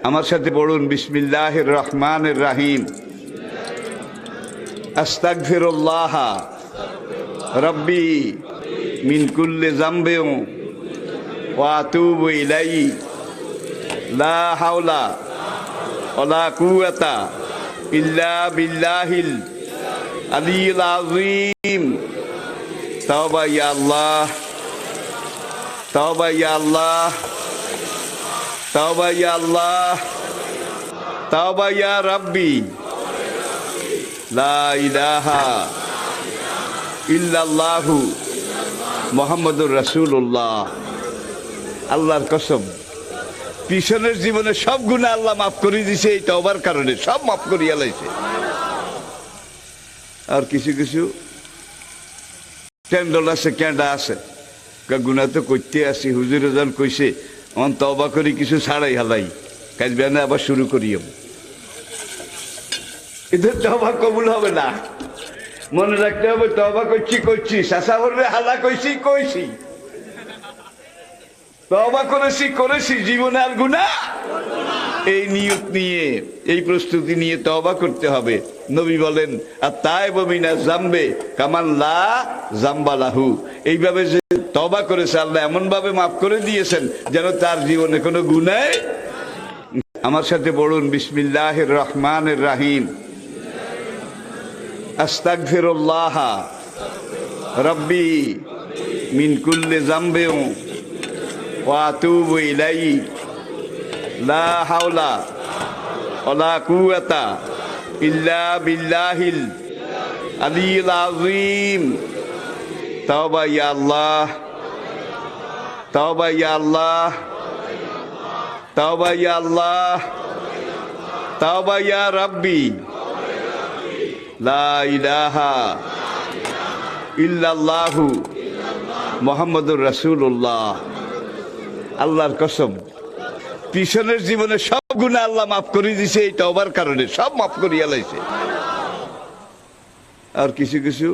আমার সাথে পড়ুন বিসমিল্লাহির রহমানির রহিম। আস্তাগফিরুল্লাহ রব্বি মিন কুল্লি যামবিন ওয়া আতুবু ইলাইহি লা হাওলা ওয়ালা কুওয়াতা ইল্লা বিল্লাহিল আলিয়্যিল আযীম। তাওবা ইয়া আল্লাহ, তাওবা ইয়া আল্লাহ, তাওবা ইয়া আল্লাহ, তাওবা ইয়া রাব্বি, লা ইলাহা ইল্লাল্লাহু মুহাম্মাদুর রাসূলুল্লাহ। আল্লাহর কসম, পিছনের জীবনে সব গুনাহ আল্লাহ মাফ করে দিয়েছে এই তওবার কারণে, সব মাফ করিয়া লাইছে। আর কিছু কিছু ক্যান্ডল আছে, ক্যান্ডা আছে, গুনাহ তো করতে আসি, হুজুরে যখন কইছে আমার তওবা করি কিছু ছাড়াই হালাই, কাজ বেনা আবার শুরু করিও, এদের তওবা কবুল হবে না। মনে রাখতে হবে তওবা করছি শাসা হলে হালা কইছি তওবা করেছি জীবনে আর গুনাহ। এই নিয়ত নিয়ে, এই প্রস্তুতি নিয়ে তওবা করতে হবে। নবী বলেন আত-তাইবু মিনাজ যামবি কামান লা যামবা লাহু। এইভাবে যে তওবা করেছে আল্লাহ এমন ভাবে মাফ করে দিয়েছেন যেন তার জীবনে কোনো গুনাহ। আমার সাথে পড়ুন বিসমিল্লাহির রহমানির রহিম। আস্তাগফিরুল্লাহ রব্বি মিন কুল্লি যামবিন ওয়া আতুবু ইলাইহি লা হাওলা ওয়ালা কুওয়াতা ইল্লা বিল্লাহিল আলিয়্যিল আযীম। তাওবা ইয়া আল্লাহ, তাওবা ইয়া আল্লাহ, তাওবা ইয়া আল্লাহ, তাওবা ইয়া রাব্বি, লা ইলাহা ইল্লাল্লাহু মুহাম্মাদুর রাসূলুল্লাহ। আল্লাহর কসম, পিছনের জীবনে সব গুনাহ আল্লাহ মাফ করে দিয়েছে এই তওবার কারণে, সব মাফ করিয়া লাইছে। আর কিছু কিছু